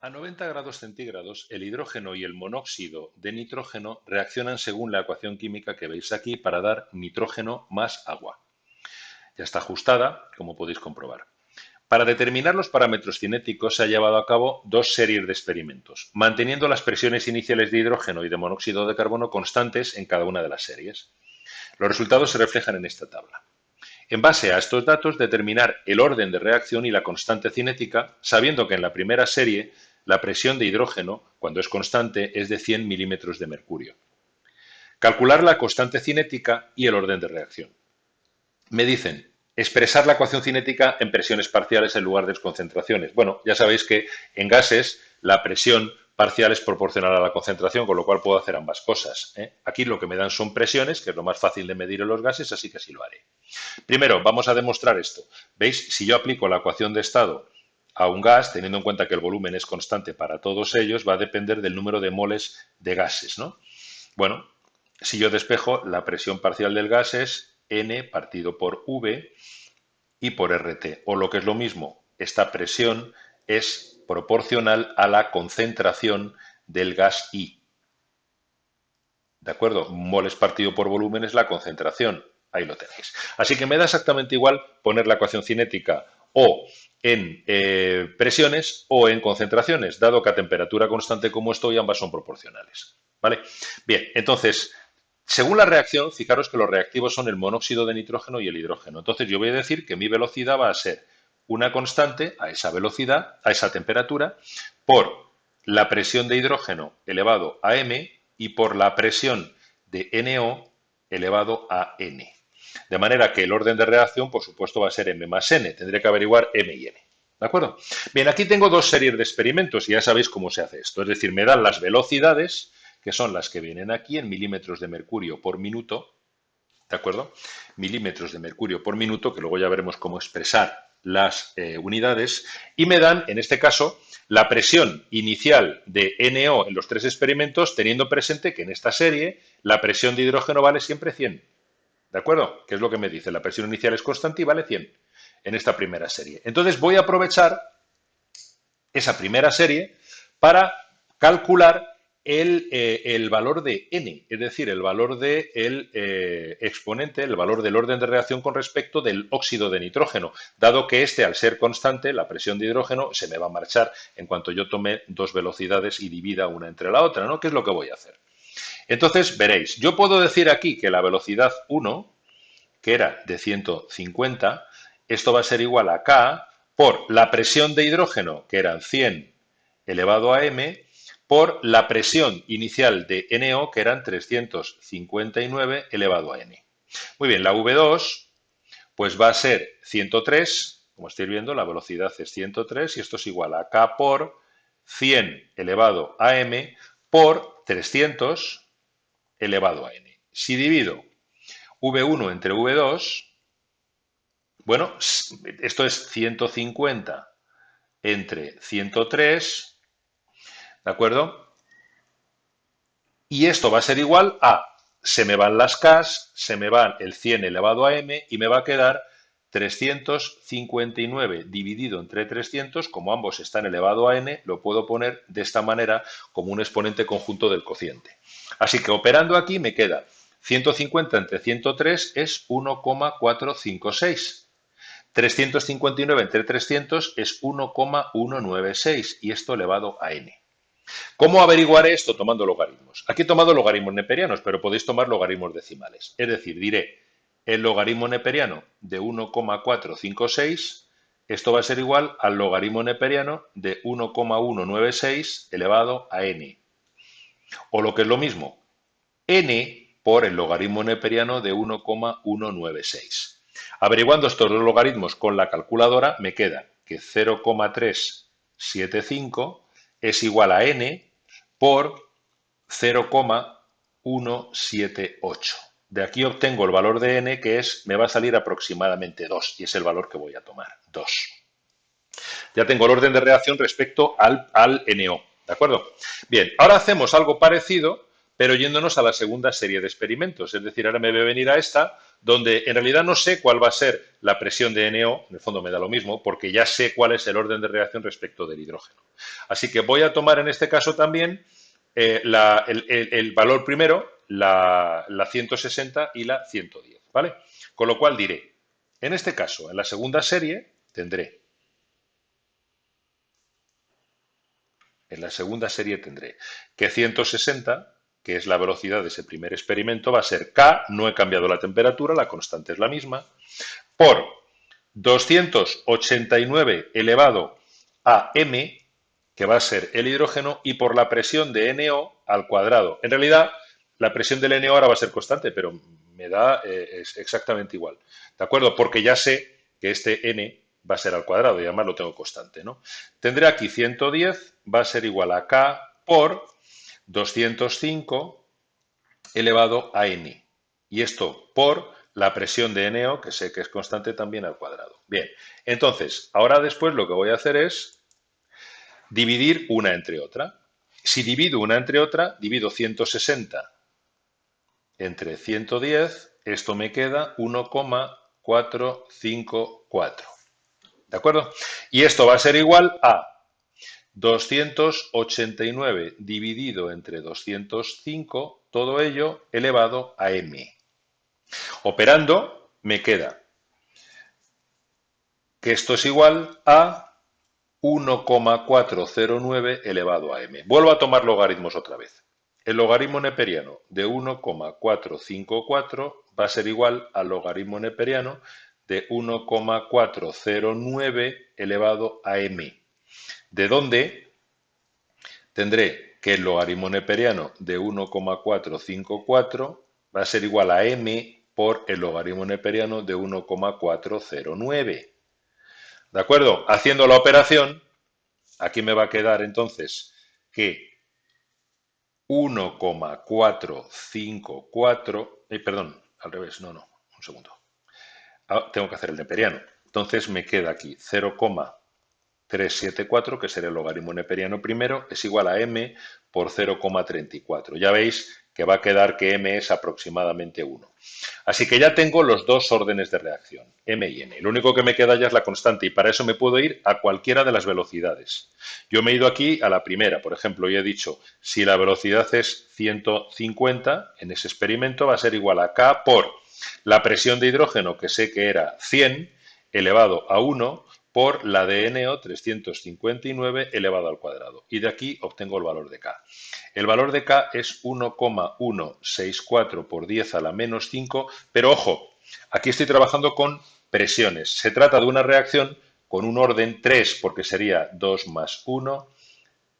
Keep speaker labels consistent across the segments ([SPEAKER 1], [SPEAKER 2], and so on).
[SPEAKER 1] A 90 grados centígrados, el hidrógeno y el monóxido de nitrógeno reaccionan según la ecuación química que veis aquí para dar nitrógeno más agua. Ya está ajustada, como podéis comprobar. Para determinar los parámetros cinéticos se ha llevado a cabo dos series de experimentos, manteniendo las presiones iniciales de hidrógeno y de monóxido de carbono constantes en cada una de las series. Los resultados se reflejan en esta tabla. En base a estos datos, determinar el orden de reacción y la constante cinética, sabiendo que en la primera serie la presión de hidrógeno, cuando es constante, es de 100 milímetros de mercurio. Calcular la constante cinética y el orden de reacción. Me dicen, expresar la ecuación cinética en presiones parciales en lugar de concentraciones. Bueno, ya sabéis que en gases la presión parcial es proporcional a la concentración, con lo cual puedo hacer ambas cosas, ¿eh? Aquí lo que me dan son presiones, que es lo más fácil de medir en los gases, así que así lo haré. Primero, vamos a demostrar esto. ¿Veis? Si yo aplico la ecuación de estado a un gas, teniendo en cuenta que el volumen es constante para todos ellos, va a depender del número de moles de gases, ¿no? Bueno, si yo despejo, la presión parcial del gas es N partido por V y por RT. O lo que es lo mismo, esta presión es proporcional a la concentración del gas I. ¿De acuerdo? Moles partido por volumen es la concentración. Ahí lo tenéis. Así que me da exactamente igual poner la ecuación cinética o en presiones o en concentraciones, dado que a temperatura constante como estoy, ambas son proporcionales. ¿Vale? Bien, entonces, según la reacción, fijaros que los reactivos son el monóxido de nitrógeno y el hidrógeno. Entonces yo voy a decir que mi velocidad va a ser una constante a esa velocidad, a esa temperatura, por la presión de hidrógeno elevado a m y por la presión de NO elevado a n. De manera que el orden de reacción, por supuesto, va a ser m más n. Tendré que averiguar m y n. ¿De acuerdo? Bien, aquí tengo dos series de experimentos y ya sabéis cómo se hace esto. Es decir, me dan las velocidades, que son las que vienen aquí en milímetros de mercurio por minuto, ¿de acuerdo? Milímetros de mercurio por minuto, que luego ya veremos cómo expresar las unidades, y me dan, en este caso, la presión inicial de NO en los tres experimentos, teniendo presente que en esta serie la presión de hidrógeno vale siempre 100. ¿De acuerdo? ¿Qué es lo que me dice? La presión inicial es constante y vale 100 en esta primera serie. Entonces voy a aprovechar esa primera serie para calcular el valor de n, es decir, el valor del exponente, el valor del orden de reacción con respecto del óxido de nitrógeno, dado que este, al ser constante, la presión de hidrógeno se me va a marchar en cuanto yo tome dos velocidades y divida una entre la otra, ¿no? ¿Qué es lo que voy a hacer? Entonces, veréis, yo puedo decir aquí que la velocidad 1, que era de 150, esto va a ser igual a K por la presión de hidrógeno, que eran 100 elevado a m, por la presión inicial de NO, que eran 359 elevado a n. Muy bien, la V2 pues va a ser 103, como estáis viendo, la velocidad es 103 y esto es igual a K por 100 elevado a m por 300 elevado a n. Si divido V1 entre V2, bueno, esto es 150 entre 103, ¿de acuerdo? Y esto va a ser igual a, se me van las K, se me van el 100 elevado a m y me va a quedar 359 dividido entre 300, como ambos están elevado a n, lo puedo poner de esta manera como un exponente conjunto del cociente. Así que operando aquí me queda 150 entre 103 es 1,456. 359 entre 300 es 1,196 y esto elevado a n. ¿Cómo averiguaré esto tomando logaritmos? Aquí he tomado logaritmos neperianos, pero podéis tomar logaritmos decimales. Es decir, diré el logaritmo neperiano de 1,456, esto va a ser igual al logaritmo neperiano de 1,196 elevado a n. O lo que es lo mismo, n por el logaritmo neperiano de 1,196. Averiguando estos dos logaritmos con la calculadora, me queda que 0,375 es igual a n por 0,178. De aquí obtengo el valor de n, que me va a salir aproximadamente 2, y es el valor que voy a tomar, 2. Ya tengo el orden de reacción respecto al NO, ¿de acuerdo? Bien, ahora hacemos algo parecido, pero yéndonos a la segunda serie de experimentos. Es decir, ahora me voy a venir a esta donde en realidad no sé cuál va a ser la presión de NO, en el fondo me da lo mismo, porque ya sé cuál es el orden de reacción respecto del hidrógeno. Así que voy a tomar en este caso también el valor primero, la 160 y la 110, ¿vale? Con lo cual diré, en este caso, en la segunda serie, tendré que 160, que es la velocidad de ese primer experimento, va a ser K, no he cambiado la temperatura, la constante es la misma, por 289 elevado a m, que va a ser el hidrógeno, y por la presión de NO al cuadrado. En realidad, la presión del NO ahora va a ser constante, pero me da es exactamente igual. ¿De acuerdo? Porque ya sé que este N va a ser al cuadrado y además lo tengo constante, ¿no? Tendré aquí 110, va a ser igual a K por 205 elevado a N. Y esto por la presión de NO, que sé que es constante también al cuadrado. Bien, entonces, ahora después lo que voy a hacer es dividir una entre otra. Si divido una entre otra, divido 160 entre 110, esto me queda 1,454. ¿De acuerdo? Y esto va a ser igual a 289 dividido entre 205, todo ello elevado a m. Operando, me queda que esto es igual a 1,409 elevado a m. Vuelvo a tomar logaritmos otra vez. El logaritmo neperiano de 1,454 va a ser igual al logaritmo neperiano de 1,409 elevado a m. De donde tendré que el logaritmo neperiano de 1,454 va a ser igual a m por el logaritmo neperiano de 1,409. ¿De acuerdo? Haciendo la operación, aquí me va a quedar entonces que 1,454, perdón, al revés, no, un segundo. Tengo que hacer el neperiano. Entonces me queda aquí 0,374, que será el logaritmo neperiano primero, es igual a m por 0,34. Ya veis que va a quedar que m es aproximadamente 1. Así que ya tengo los dos órdenes de reacción, m y n. Lo único que me queda ya es la constante y para eso me puedo ir a cualquiera de las velocidades. Yo me he ido aquí a la primera, por ejemplo, y he dicho, si la velocidad es 150, en ese experimento va a ser igual a K por la presión de hidrógeno, que sé que era 100, elevado a 1, por la de NO 359 elevado al cuadrado. Y de aquí obtengo el valor de K. El valor de K es 1,164 por 10 a la menos 5, pero ojo, aquí estoy trabajando con presiones. Se trata de una reacción con un orden 3, porque sería 2 más 1,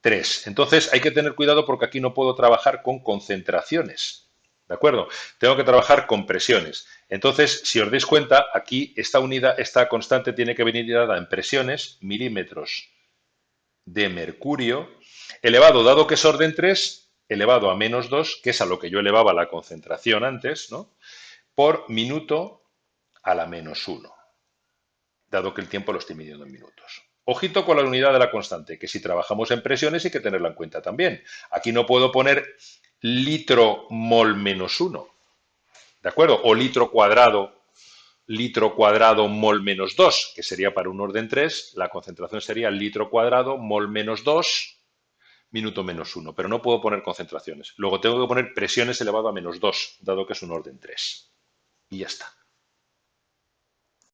[SPEAKER 1] 3. Entonces hay que tener cuidado porque aquí no puedo trabajar con concentraciones. ¿De acuerdo? Tengo que trabajar con presiones. Entonces, si os dais cuenta, aquí esta unidad, esta constante tiene que venir dada en presiones, milímetros de mercurio, elevado, dado que es orden 3, elevado a menos 2, que es a lo que yo elevaba la concentración antes, ¿no? Por minuto a la menos 1, dado que el tiempo lo estoy midiendo en minutos. Ojito con la unidad de la constante, que si trabajamos en presiones hay que tenerla en cuenta también. Aquí no puedo poner litro mol menos 1, ¿de acuerdo? O litro cuadrado mol menos 2, que sería para un orden 3, la concentración sería litro cuadrado mol menos 2, minuto menos 1, pero no puedo poner concentraciones. Luego tengo que poner presiones elevado a menos 2, dado que es un orden 3. Y ya está.